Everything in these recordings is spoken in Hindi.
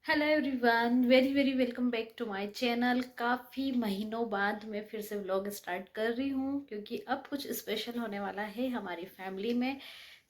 Hello everyone, very very welcome back to my channel. काफ़ी महीनों बाद मैं फिर से व्लॉग स्टार्ट कर रही हूँ क्योंकि अब कुछ स्पेशल होने वाला है हमारी फैमिली में।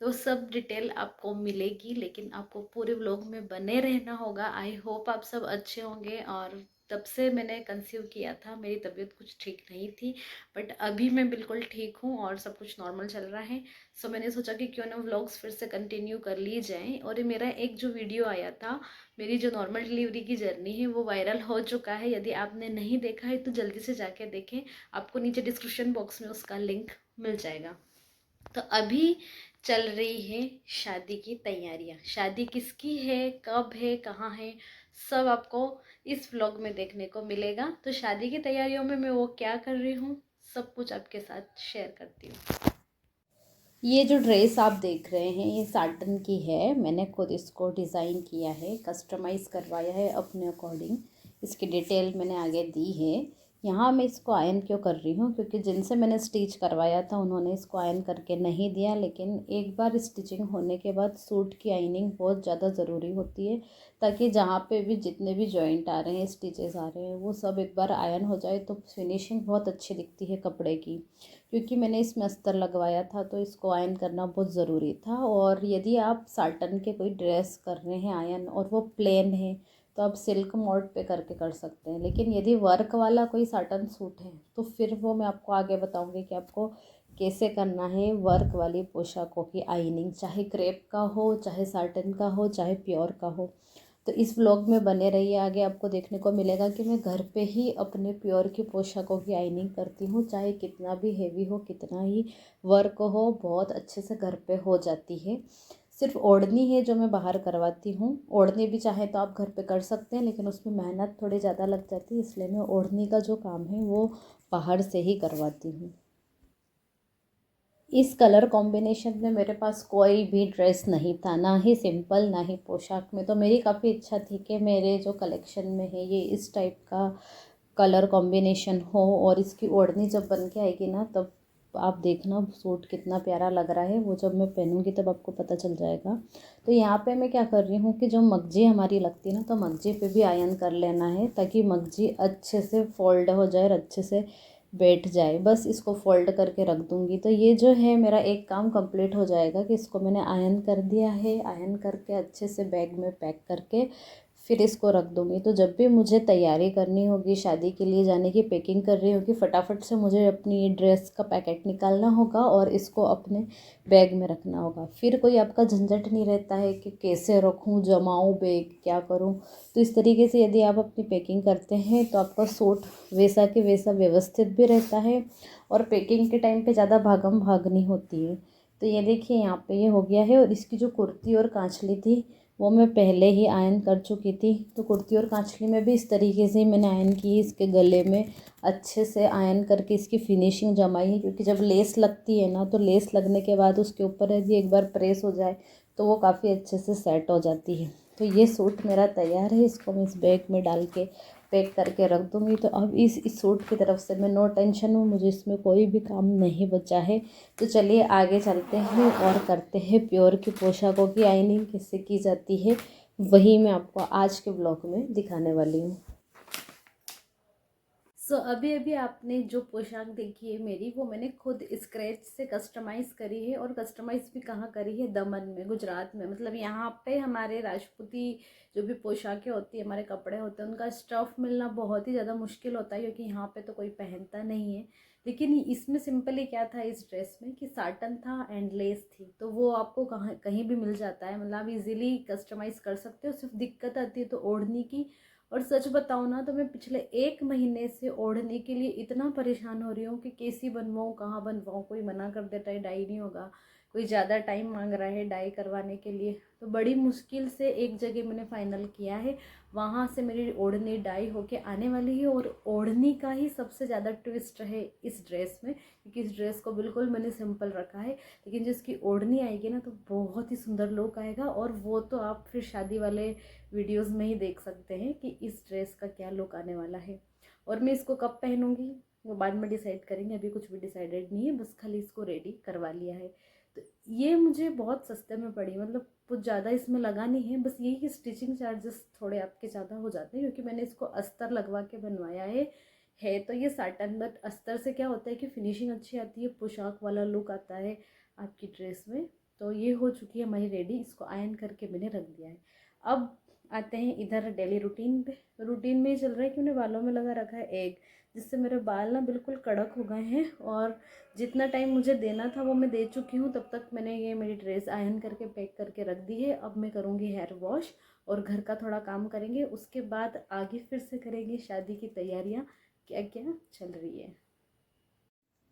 तो सब डिटेल आपको मिलेगी, लेकिन आपको पूरे व्लॉग में बने रहना होगा। आई होप आप सब अच्छे होंगे। और तब से मैंने कंसीव किया था, मेरी तबीयत कुछ ठीक नहीं थी, बट अभी मैं बिल्कुल ठीक हूँ और सब कुछ नॉर्मल चल रहा है। सो मैंने सोचा कि क्यों ना व्लॉग्स फिर से कंटिन्यू कर ली जाएँ। और ये मेरा एक जो वीडियो आया था, मेरी जो नॉर्मल डिलीवरी की जर्नी है, वो वायरल हो चुका है। यदि आपने नहीं देखा है तो जल्दी से जाके देखें, आपको नीचे डिस्क्रिप्शन बॉक्स में उसका लिंक मिल जाएगा। तो अभी चल रही है शादी की तैयारियां। शादी किसकी है, कब है, कहाँ है, सब आपको इस व्लॉग में देखने को मिलेगा। तो शादी की तैयारियों में मैं वो क्या कर रही हूँ, सब कुछ आपके साथ शेयर करती हूँ। ये जो ड्रेस आप देख रहे हैं, ये साटन की है। मैंने खुद इसको डिज़ाइन किया है, कस्टमाइज़ करवाया है अपने अकॉर्डिंग। इसकी डिटेल मैंने आगे दी है। यहाँ मैं इसको आयन क्यों कर रही हूँ, क्योंकि जिनसे मैंने स्टिच करवाया था उन्होंने इसको आयन करके नहीं दिया। लेकिन एक बार स्टिचिंग होने के बाद सूट की आयनिंग बहुत ज़्यादा ज़रूरी होती है, ताकि जहाँ पे भी जितने भी जॉइंट आ रहे हैं, स्टिचेस आ रहे हैं, वो सब एक बार आयन हो जाए तो फिनिशिंग बहुत अच्छी दिखती है कपड़े की। क्योंकि मैंने इसमें अस्तर लगवाया था तो इसको आयन करना बहुत ज़रूरी था। और यदि आप साटन के कोई ड्रेस कर रहे हैं आयन और वो प्लेन है, तो आप सिल्क मोड पे करके कर सकते हैं। लेकिन यदि वर्क वाला कोई साटन सूट है तो फिर वो मैं आपको आगे बताऊंगी कि आपको कैसे करना है वर्क वाली पोशाकों की आइनिंग, चाहे क्रेप का हो, चाहे साटन का हो, चाहे प्योर का हो। तो इस व्लॉग में बने रहिए, आगे आपको देखने को मिलेगा कि मैं घर पे ही अपने प्योर की पोशाकों की आइनिंग करती हूँ। चाहे कितना भी हेवी हो, कितना ही वर्क हो, बहुत अच्छे से घर पे हो जाती है। सिर्फ ओढ़नी है जो मैं बाहर करवाती हूँ। ओढ़नी भी चाहे तो आप घर पे कर सकते हैं, लेकिन उसमें मेहनत थोड़ी ज़्यादा लग जाती है, इसलिए मैं ओढ़नी का जो काम है वो बाहर से ही करवाती हूँ। इस कलर कॉम्बिनेशन में मेरे पास कोई भी ड्रेस नहीं था, ना ही सिंपल ना ही पोशाक में। तो मेरी काफ़ी इच्छा थी कि मेरे जो कलेक्शन में है ये इस टाइप का कलर कॉम्बिनेशन हो। और इसकी ओढ़नी जब बन के आएगी ना, तब आप देखना सूट कितना प्यारा लग रहा है। वो जब मैं पहनूंगी तब आपको पता चल जाएगा। तो यहाँ पे मैं क्या कर रही हूँ कि जो मगजी हमारी लगती है ना, तो मगजी पे भी आयन कर लेना है, ताकि मगजी अच्छे से फोल्ड हो जाए और अच्छे से बैठ जाए। बस इसको फोल्ड करके रख दूँगी तो ये जो है मेरा एक काम कंप्लीट हो जाएगा कि इसको मैंने आयन कर दिया है। आयन करके अच्छे से बैग में पैक करके फिर इसको रख दूँगी। तो जब भी मुझे तैयारी करनी होगी, शादी के लिए जाने की पैकिंग कर रही होगी, फटाफट से मुझे अपनी ड्रेस का पैकेट निकालना होगा और इसको अपने बैग में रखना होगा। फिर कोई आपका झंझट नहीं रहता है कि कैसे रखूँ, जमाऊँ बैग, क्या करूँ। तो इस तरीके से यदि आप अपनी पैकिंग करते हैं तो आपका सूट वैसा के वैसा व्यवस्थित भी रहता है और पैकिंग के टाइम पे ज़्यादा भागम भाग नहीं होती है। तो ये देखिए यहाँ पे ये हो गया है। और इसकी जो कुर्ती और कांचली थी वो मैं पहले ही आयन कर चुकी थी। तो कुर्ती और कांचली में भी इस तरीके से मैंने आयन की। इसके गले में अच्छे से आयन करके इसकी फिनिशिंग जमाई है, क्योंकि जब लेस लगती है ना, तो लेस लगने के बाद उसके ऊपर यदि एक बार प्रेस हो जाए तो वो काफ़ी अच्छे से सेट हो जाती है। तो ये सूट मेरा तैयार है, इसको मैं इस बैग में डाल के पैक करके रख दूँगी। तो अब इस सूट की तरफ से मैं नो टेंशन हूँ, मुझे इसमें कोई भी काम नहीं बचा है। तो चलिए आगे चलते हैं और करते हैं प्योर की पोशाकों की आइनिंग कैसे की जाती है, वही मैं आपको आज के ब्लॉग में दिखाने वाली हूँ। अभी अभी आपने जो पोशाक देखी है मेरी, वो मैंने खुद स्क्रैच से कस्टमाइज़ करी है। और कस्टमाइज़ भी कहाँ करी है, दमन में, गुजरात में। मतलब यहाँ पे हमारे राजपूती जो भी पोशाकें होती है, हमारे कपड़े होते हैं, उनका स्टफ़ मिलना बहुत ही ज़्यादा मुश्किल होता है, क्योंकि यहाँ पे तो कोई पहनता नहीं है। लेकिन इसमें सिंपली क्या था इस ड्रेस में कि साटन था एंड लेस थी, तो वो आपको कहाँ कहीं भी मिल जाता है। मतलब आप इजीली कस्टमाइज़ कर सकते हो। सिर्फ दिक्कत आती है तो ओढ़नी की। और सच बताऊँ ना, तो मैं पिछले एक महीने से ओढ़ने के लिए इतना परेशान हो रही हूँ कि कैसी बनवाऊँ, कहाँ बनवाऊँ। कोई मना कर देता है डाई नहीं होगा, कोई ज़्यादा टाइम मांग रहा है डाई करवाने के लिए। तो बड़ी मुश्किल से एक जगह मैंने फाइनल किया है, वहाँ से मेरी ओढ़नी डाई होके आने वाली है। और ओढ़नी का ही सबसे ज़्यादा ट्विस्ट है इस ड्रेस में, क्योंकि इस ड्रेस को बिल्कुल मैंने सिंपल रखा है, लेकिन जिसकी ओढ़नी आएगी ना, तो बहुत ही सुंदर लुक आएगा। और वो तो आप फिर शादी वाले वीडियोस में ही देख सकते हैं कि इस ड्रेस का क्या लुक आने वाला है। और मैं इसको कब पहनूंगी वो बाद में डिसाइड करेंगे, अभी कुछ भी डिसाइडेड नहीं है, बस खाली इसको रेडी करवा लिया है। तो ये मुझे बहुत सस्ते में पड़ी, मतलब कुछ ज़्यादा इसमें लगा नहीं है, बस यही कि स्टिचिंग चार्जेस थोड़े आपके ज़्यादा हो जाते हैं, क्योंकि मैंने इसको अस्तर लगवा के बनवाया है तो ये साटन, बट अस्तर से क्या होता है कि फिनिशिंग अच्छी आती है, पोशाक वाला लुक आता है आपकी ड्रेस में। तो ये हो चुकी है हमारी रेडी, इसको आयरन करके मैंने रख दिया है। अब आते हैं इधर डेली रूटीन पे। रूटीन में ही चल रहा है कि मैंने बालों में लगा रखा है एग, जिससे मेरे बाल ना बिल्कुल कड़क हो गए हैं, और जितना टाइम मुझे देना था वो मैं दे चुकी हूँ। तब तक मैंने ये मेरी ड्रेस आयरन करके पैक करके रख दी है। अब मैं करूँगी हेयर वॉश और घर का थोड़ा काम करेंगे, उसके बाद आगे फिर से करेंगे शादी की तैयारियाँ क्या क्या चल रही है।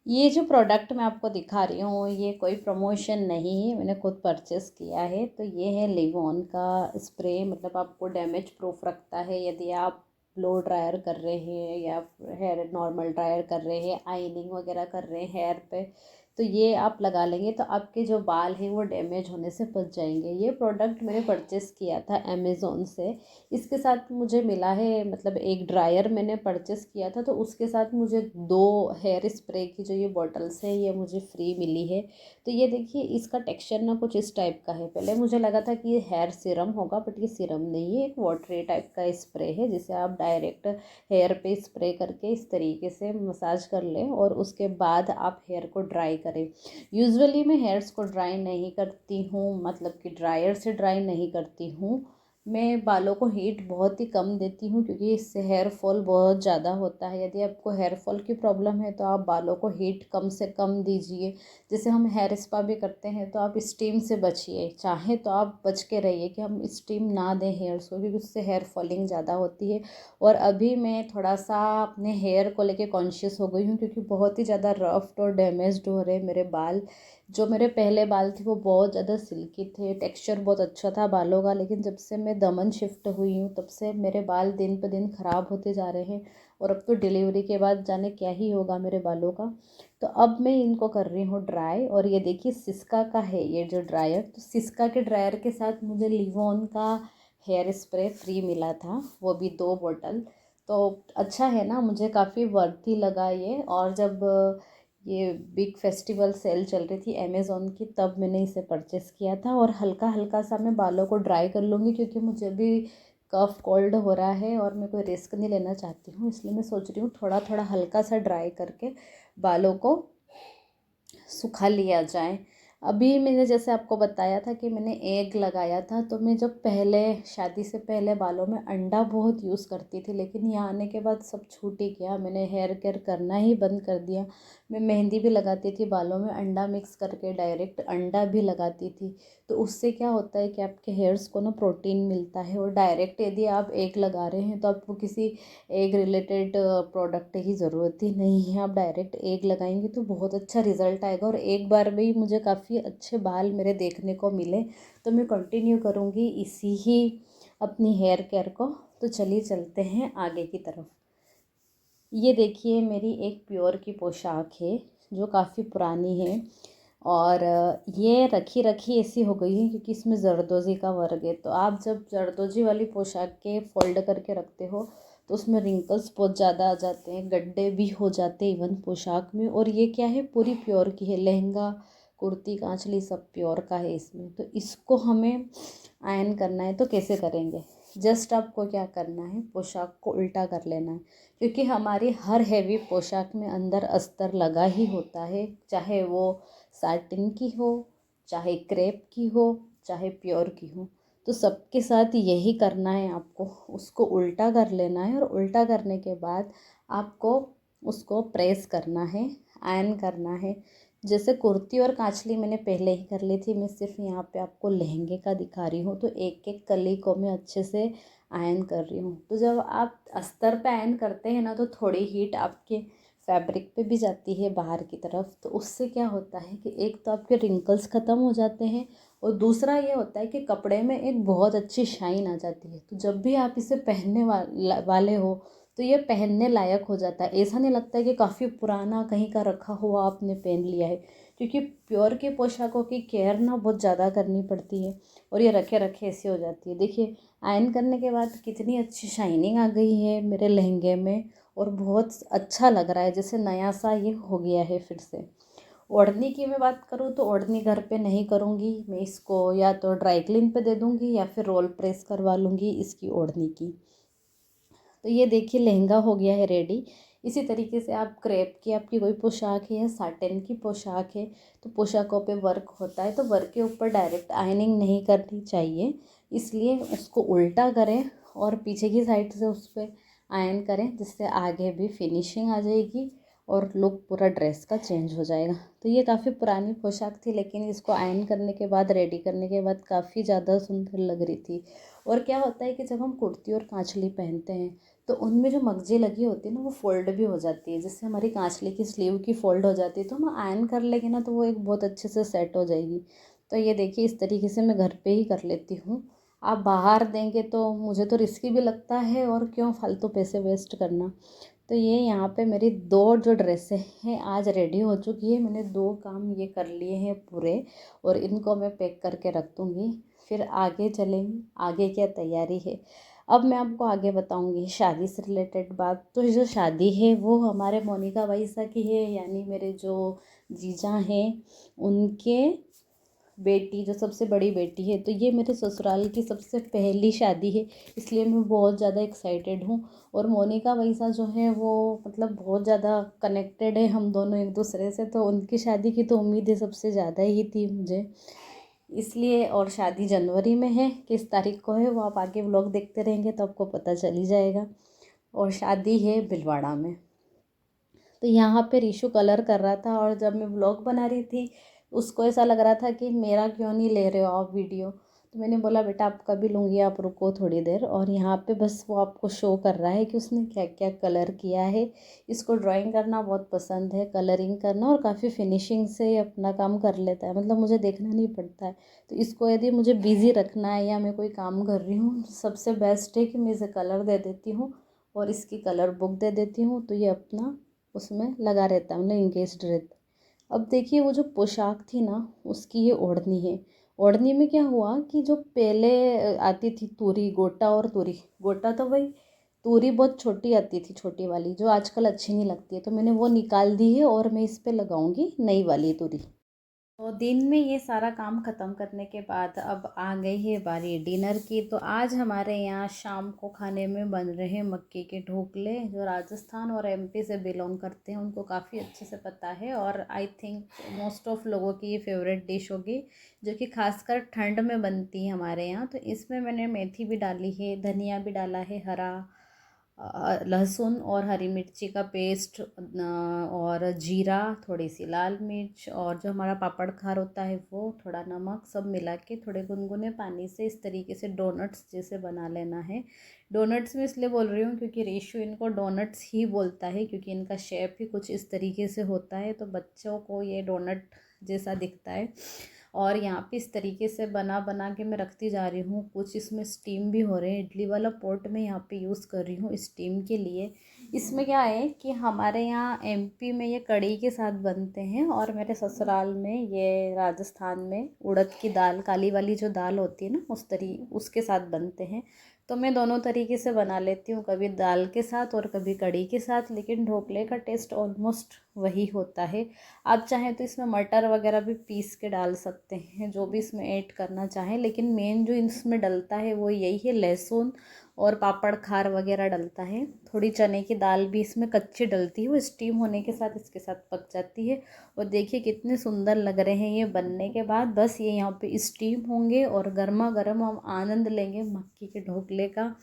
ये जो प्रोडक्ट मैं आपको दिखा रही हूँ ये कोई प्रमोशन नहीं है, मैंने खुद परचेस किया है। तो ये है लिवॉन का स्प्रे, मतलब आपको डैमेज प्रूफ रखता है यदि आप ब्लो ड्रायर कर रहे हैं या हेयर नॉर्मल ड्रायर कर रहे हैं, आयनिंग वगैरह कर रहे हैं हेयर पे, तो ये आप लगा लेंगे तो आपके जो बाल हैं वो डैमेज होने से बच जाएंगे। ये प्रोडक्ट मैंने परचेस किया था अमेज़ोन से। इसके साथ मुझे मिला है, मतलब एक ड्रायर मैंने परचेस किया था, तो उसके साथ मुझे 2 हेयर स्प्रे की जो ये बॉटल्स है ये मुझे फ्री मिली है। तो ये देखिए इसका टेक्सचर ना कुछ इस टाइप का है। पहले मुझे लगा था कि ये हेयर सीरम होगा, बट ये सीरम नहीं है, एक वाटरी टाइप का स्प्रे है जिसे आप डायरेक्ट हेयर पे स्प्रे करके इस तरीके से मसाज कर लें और उसके बाद आप हेयर को ड्राई करें। यूजुअली मैं हेयर्स को ड्राई नहीं करती हूँ, मतलब कि ड्रायर से ड्राई नहीं करती हूँ। मैं बालों को हीट बहुत ही कम देती हूँ, क्योंकि इससे हेयर फॉल बहुत ज़्यादा होता है। यदि आपको हेयर फॉल की प्रॉब्लम है तो आप बालों को हीट कम से कम दीजिए। जैसे हम हेयर स्पा भी करते हैं तो आप स्टीम से बचिए, चाहे तो आप बच के रहिए कि हम स्टीम ना दें हेयर्स को, क्योंकि उससे हेयर फॉलिंग ज़्यादा होती है। और अभी मैं थोड़ा सा अपने हेयर को लेके कॉन्शियस हो गई हूँ, क्योंकि बहुत ही ज़्यादा रफ्ड और डैमेज्ड हो रहे हैं मेरे बाल। जो मेरे पहले बाल थे वो बहुत ज़्यादा सिल्की थे, टेक्सचर बहुत अच्छा था बालों का, लेकिन जब से मैं दमन शिफ्ट हुई हूँ तब से मेरे बाल दिन पे दिन ख़राब होते जा रहे हैं। और अब तो डिलीवरी के बाद जाने क्या ही होगा मेरे बालों का। तो अब मैं इनको कर रही हूँ ड्राई। और ये देखिए सिस्का का है ये जो ड्रायर, तो सिस्का के ड्रायर के साथ मुझे लिवॉन का हेयर स्प्रे फ्री मिला था, वो भी 2 बॉटल। तो अच्छा है ना, मुझे काफ़ी वर्थी लगा ये। और जब ये बिग फेस्टिवल सेल चल रही थी अमेज़ॉन की, तब मैंने इसे परचेस किया था। और हल्का हल्का सा मैं बालों को ड्राई कर लूँगी, क्योंकि मुझे भी कफ कोल्ड हो रहा है और मैं कोई रिस्क नहीं लेना चाहती हूँ, इसलिए मैं सोच रही हूँ थोड़ा थोड़ा हल्का सा ड्राई करके बालों को सुखा लिया जाए। अभी मैंने जैसे आपको बताया था कि मैंने एग लगाया था, तो मैं जब पहले शादी से पहले बालों में अंडा बहुत यूज़ करती थी, लेकिन यहाँ आने के बाद सब छूट ही गया, मैंने हेयर केयर करना ही बंद कर दिया। मैं मेहंदी भी लगाती थी बालों में अंडा मिक्स करके, डायरेक्ट अंडा भी लगाती थी। तो उससे क्या होता है कि आपके हेयर्स को ना प्रोटीन मिलता है। और डायरेक्ट यदि आप एग लगा रहे हैं तो आपको किसी एग रिलेटेड प्रोडक्ट की ज़रूरत ही नहीं है, आप डायरेक्ट एग लगाएंगे तो बहुत अच्छा रिज़ल्ट आएगा। और एक बार में ही मुझे काफ़ी अच्छे बाल मेरे देखने को मिले। तो मैं कंटिन्यू करूँगी इसी ही अपनी हेयर केयर को। तो चलिए चलते हैं आगे की तरफ। ये देखिए मेरी एक प्योर की पोशाक है जो काफ़ी पुरानी है, और ये रखी रखी ऐसी हो गई है क्योंकि इसमें जरदोजी का वर्क है। तो आप जब जरदोजी वाली पोशाक के फोल्ड करके रखते हो तो उसमें रिंकल्स बहुत ज़्यादा आ जाते हैं, गड्ढे भी हो जाते हैं इवन पोशाक में। और ये क्या है, पूरी प्योर की है, लहंगा कुर्ती कांचली सब प्योर का है इसमें। तो इसको हमें आयरन करना है, तो कैसे करेंगे? जस्ट आपको क्या करना है, पोशाक को उल्टा कर लेना है, क्योंकि हमारी हर हैवी पोशाक में अंदर अस्तर लगा ही होता है, चाहे वो साटिन की हो, चाहे क्रेप की हो, चाहे प्योर की हो। तो सबके साथ यही करना है आपको, उसको उल्टा कर लेना है। और उल्टा करने के बाद आपको उसको प्रेस करना है, आयरन करना है। जैसे कुर्ती और कांचली मैंने पहले ही कर ली थी, मैं सिर्फ यहाँ पे आपको लहंगे का दिखा रही हूँ। तो एक एक कली को मैं अच्छे से आयरन कर रही हूँ। तो जब आप अस्तर पे आयरन करते हैं ना, तो थोड़ी हीट आपके फैब्रिक पे भी जाती है बाहर की तरफ। तो उससे क्या होता है कि एक तो आपके रिंकल्स ख़त्म हो जाते हैं, और दूसरा ये होता है कि कपड़े में एक बहुत अच्छी शाइन आ जाती है। तो जब भी आप इसे पहनने वाले हो तो ये पहनने लायक हो जाता है, ऐसा नहीं लगता है कि काफ़ी पुराना कहीं का रखा हुआ आपने पहन लिया है। क्योंकि प्योर के पोशाकों की केयर ना बहुत ज़्यादा करनी पड़ती है, और ये रखे रखे ऐसी हो जाती है। देखिए आयरन करने के बाद कितनी अच्छी शाइनिंग आ गई है मेरे लहंगे में, और बहुत अच्छा लग रहा है, जैसे नया सा ये हो गया है फिर से। ओढ़नी की मैं बात करूँ तो ओढ़नी घर पे नहीं करूँगी मैं, इसको या तो ड्राई क्लीन पे दे दूँगी या फिर रोल प्रेस करवा लूँगी इसकी ओढ़नी की। तो ये देखिए लहंगा हो गया है रेडी। इसी तरीके से आप क्रेप की आपकी कोई पोशाक है या साटन की पोशाक है तो पोशाकों पे वर्क होता है तो वर्क के ऊपर डायरेक्ट आयनिंग नहीं करनी चाहिए, इसलिए उसको उल्टा करें और पीछे की साइड से उस पर आयन करें, जिससे आगे भी फिनिशिंग आ जाएगी और लुक पूरा ड्रेस का चेंज हो जाएगा। तो ये काफ़ी पुरानी पोशाक थी, लेकिन इसको आयन करने के बाद, रेडी करने के बाद काफ़ी ज़्यादा सुंदर लग रही थी। और क्या होता है कि जब हम कुर्ती और कांचली पहनते हैं तो उनमें जो मगजी लगी होती है ना वो फ़ोल्ड भी हो जाती है, जिससे हमारी कांचली की स्लीव की फ़ोल्ड हो जाती है, तो हम आयरन कर लेंगे ना तो वो एक बहुत अच्छे से सेट हो जाएगी। तो ये देखिए इस तरीके से मैं घर पे ही कर लेती हूँ। आप बाहर देंगे तो मुझे तो रिस्की भी लगता है, और क्यों फालतू पैसे वेस्ट करना। तो ये यहाँ पे मेरी 2 जो ड्रेसें हैं आज रेडी हो चुकी है। मैंने 2 काम ये कर लिए हैं पूरे, और इनको मैं पैक करके रख दूँगी। फिर आगे चलेंगे, आगे क्या तैयारी है अब मैं आपको आगे बताऊंगी शादी से रिलेटेड बात। तो जो शादी है वो हमारे मोनिका वैसा की है, यानी मेरे जो जीजा हैं उनके बेटी, जो सबसे बड़ी बेटी है। तो ये मेरे ससुराल की सबसे पहली शादी है, इसलिए मैं बहुत ज़्यादा एक्साइटेड हूँ। और मोनिका वैसा जो है वो मतलब बहुत ज़्यादा कनेक्टेड है हम दोनों एक दूसरे से, तो उनकी शादी की तो उम्मीदें सबसे ज़्यादा ही थी मुझे, इसलिए। और शादी जनवरी में है, किस तारीख को है वो आप आगे व्लॉग देखते रहेंगे तो आपको पता चल ही जाएगा। और शादी है भिलवाड़ा में। तो यहाँ पे रीशु कलर कर रहा था, और जब मैं व्लॉग बना रही थी उसको ऐसा लग रहा था कि मेरा क्यों नहीं ले रहे हो आप वीडियो। तो मैंने बोला बेटा आपका भी लूँगी, आप रुको थोड़ी देर। और यहाँ पे बस वो आपको शो कर रहा है कि उसने क्या क्या कलर किया है। इसको ड्राइंग करना बहुत पसंद है, कलरिंग करना, और काफ़ी फिनिशिंग से अपना काम कर लेता है, मतलब मुझे देखना नहीं पड़ता है। तो इसको यदि मुझे बिज़ी रखना है या मैं कोई काम कर रही हूँ, सबसे बेस्ट है कि मैं इसे कलर दे देती हूँ और इसकी कलर बुक दे देती हूँ, तो ये अपना उसमें लगा रहता है, मतलब इंगेज्ड रहता है। अब देखिए वो जो पोशाक थी ना उसकी ये ओढ़नी है। ओढ़नी में क्या हुआ कि जो पहले आती थी तूरी, गोटा और तूरी, गोटा तो वही, तूरी बहुत छोटी आती थी, छोटी वाली जो आजकल अच्छी नहीं लगती है, तो मैंने वो निकाल दी है और मैं इस पे लगाऊंगी नई वाली तूरी। तो दिन में ये सारा काम ख़त्म करने के बाद अब आ गई है बारी डिनर की। तो आज हमारे यहाँ शाम को खाने में बन रहे हैं मक्के के ढोकले, जो राजस्थान और एमपी से बिलोंग करते हैं उनको काफ़ी अच्छे से पता है, और आई थिंक मोस्ट ऑफ लोगों की ये फेवरेट डिश होगी, जो कि खासकर ठंड में बनती है हमारे यहाँ। तो इसमें मैंने मेथी भी डाली है, धनिया भी डाला है हरा, लहसुन और हरी मिर्ची का पेस्ट, और जीरा, थोड़ी सी लाल मिर्च, और जो हमारा पापड़ खार होता है वो, थोड़ा नमक, सब मिला के थोड़े गुनगुने पानी से इस तरीके से डोनट्स जैसे बना लेना है। डोनट्स में इसलिए बोल रही हूँ क्योंकि रेशु इनको डोनट्स ही बोलता है, क्योंकि इनका शेप ही कुछ इस तरीके से होता है, तो बच्चों को ये डोनट जैसा दिखता है। और यहाँ पे इस तरीके से बना बना के मैं रखती जा रही हूँ। कुछ इसमें स्टीम भी हो रहे हैं, इडली वाला पॉट मैं यहाँ पे यूज़ कर रही हूँ स्टीम के लिए। इसमें क्या है कि हमारे यहाँ एमपी में ये कढ़ी के साथ बनते हैं, और मेरे ससुराल में ये राजस्थान में उड़द की दाल, काली वाली जो दाल होती है ना उसके साथ बनते हैं। तो मैं दोनों तरीके से बना लेती हूँ, कभी दाल के साथ और कभी कढ़ी के साथ, लेकिन ढोकले का टेस्ट ऑलमोस्ट वही होता है। आप चाहें तो इसमें मटर वगैरह भी पीस के डाल सकते हैं, जो भी इसमें ऐड करना चाहें, लेकिन मेन जो इसमें डलता है वो यही है, लहसुन और पापड़ खार वगैरह डलता है। थोड़ी चने की दाल भी इसमें कच्ची डलती है, वो स्टीम होने के साथ इसके साथ पक जाती है। और देखिए कितने सुंदर लग रहे हैं ये बनने के बाद। बस ये यहाँ पे स्टीम होंगे और गर्मा गर्म हम आनंद लेंगे मक्की के ढोकले का।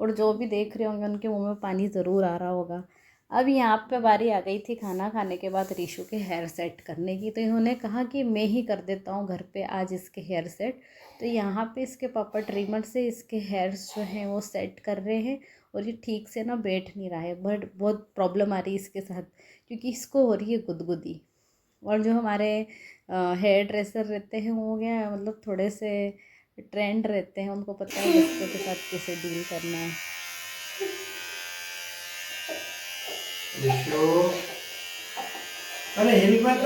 और जो भी देख रहे होंगे उनके मुंह में पानी ज़रूर आ रहा होगा। अब यहाँ पे बारी आ गई थी खाना खाने के बाद रीशु के हेयर सेट करने की, तो इन्होंने कहा कि मैं ही कर देता हूँ घर पे आज इसके हेयर सेट। तो यहाँ पे इसके पापा ट्रिमर से इसके हेयर्स जो हैं वो सेट कर रहे हैं, और ये ठीक से ना बैठ नहीं रहा है, बट बहुत प्रॉब्लम आ रही है इसके साथ, क्योंकि इसको हो रही है गुदगुदी। और जो हमारे हेयर ड्रेसर रहते हैं वो क्या मतलब थोड़े से ट्रेंड रहते हैं, उनको पता है बच्चों के साथ कैसे डील करना है। अरे हिम्मत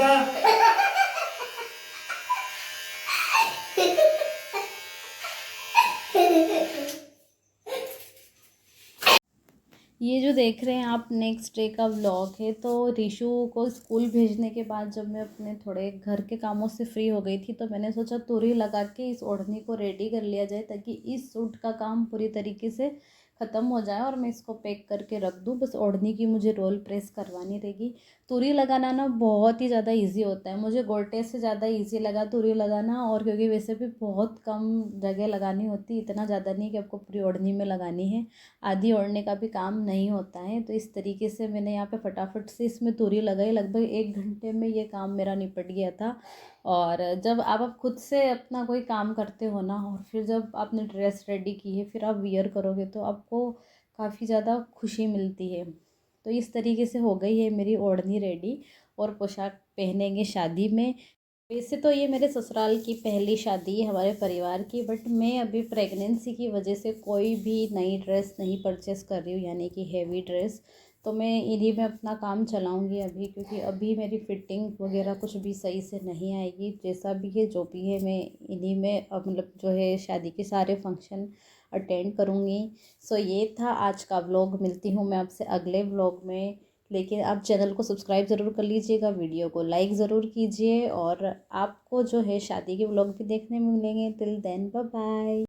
ये जो देख रहे हैं आप नेक्स्ट डे का व्लॉग है। तो रीशु को स्कूल भेजने के बाद जब मैं अपने थोड़े घर के कामों से फ्री हो गई थी तो मैंने सोचा तुरही लगा के इस ओढ़नी को रेडी कर लिया जाए, ताकि इस सूट का काम पूरी तरीके से ख़त्म हो जाए और मैं इसको पैक करके रख दूँ। बस ओढ़नी की मुझे रोल प्रेस करवानी रहेगी। तुरही लगाना ना बहुत ही ज़्यादा इजी होता है, मुझे गोटे से ज़्यादा इजी लगा तुरही लगाना। और क्योंकि वैसे भी बहुत कम जगह लगानी होती, इतना ज़्यादा नहीं कि आपको पूरी ओढ़नी में लगानी है, आधी ओढ़ने का भी काम नहीं होता है। तो इस तरीके से मैंने यहाँ पे फटाफट से इसमें तुरही लगाई, लगभग 1 घंटे में ये काम मेरा निपट गया था। और जब आप खुद से अपना कोई काम करते हो ना, और फिर जब आपने ड्रेस रेडी की है फिर आप वियर करोगे तो आपको काफ़ी ज़्यादा खुशी मिलती है। तो इस तरीके से हो गई है मेरी ओढ़नी रेडी, और पोशाक पहनेंगे शादी में। वैसे तो ये मेरे ससुराल की पहली शादी है हमारे परिवार की, बट मैं अभी प्रेगनेंसी की वजह से कोई भी नई ड्रेस नहीं परचेस कर रही हूँ, यानी कि हेवी ड्रेस। तो मैं इन्हीं में अपना काम चलाऊँगी अभी, क्योंकि अभी मेरी फिटिंग वगैरह कुछ भी सही से नहीं आएगी। जैसा भी है जो भी है मैं इन्हीं में अब मतलब जो है शादी के सारे फंक्शन अटेंड करूँगी। सो ये था आज का व्लॉग। मिलती हूँ मैं आपसे अगले व्लॉग में। लेकिन आप चैनल को सब्सक्राइब ज़रूर कर लीजिएगा, वीडियो को लाइक ज़रूर कीजिए, और आपको जो है शादी के व्लॉग भी देखने में मिलेंगे। Till then bye bye.